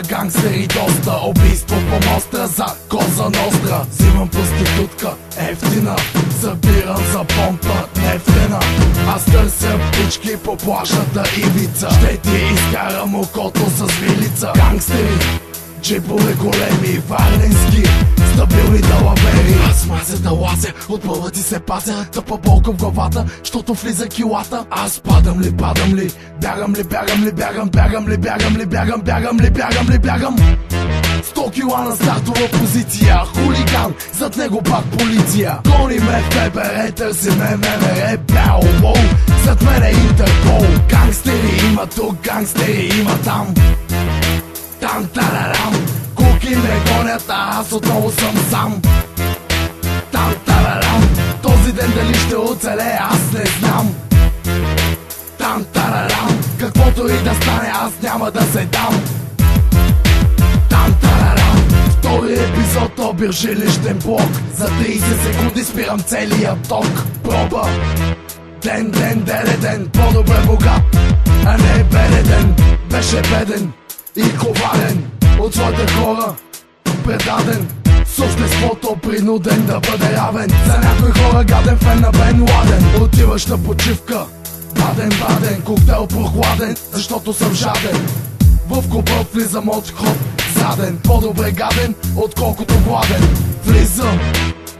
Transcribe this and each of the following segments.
гангстери доста. Убийство по моста за Коза Ностра. Взимам проститутка, ефтина. Събирам за помпа, нефтена. Аз търся птички по плажната ивица. Ще ти изкарам окото с вилица. Гангстери, джипове големи, варненски, стабилни далавери. Аз мазя да лазя, от пълва ти се пазя. Тъпа болка в главата, щото влиза килата. Аз падам ли, бягам ли, бягам ли, бягам, бягам ли, бягам ли, бягам, бягам ли, бягам ли, бягам. 100 кила на стартова позиция, хулиган, зад него пак полиция. Гони ме ФБР, търси ме МВР, бяо, воу, зад мен е Интерпол. Гангстери има тук, гангстери има там. Там-тарарам, куки ме гонят, а аз отново съм сам. Там-тарарам, този ден дали ще оцелея, аз не знам. Там-тарарам, каквото и да стане, аз няма да се дам. Там-тарарам, втори епизод, обир жилищен блок. За 30 секунди спирам целия ток. Проба, ден, по-добре богат, а не беден. Беше беден и коварен, от своите хора предаден, с обществото принуден да бъде равен. За някои хора гаден фен на Бен Ладен. Отиваш на почивка, баден, коктейл прохладен, защото съм жаден. В клуба влизам от ход заден, по-добре гаден, отколкото гладен. Влизам,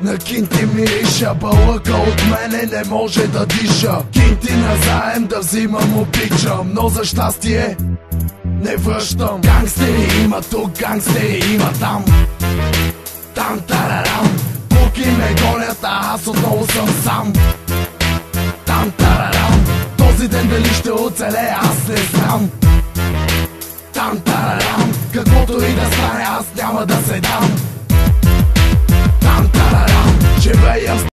на кинти мириша, бълъка от мене не може да диша. Кинти назаем да взимам обичам, но за щастие не връщам. Гангстери има тук, гангстери има там. Там-тарарам, куки ме гонят, а аз отново съм сам. Там-тарарам, този ден дали ще оцелея, аз не знам. Там-тарарам, каквото и да стане, аз няма да се дам.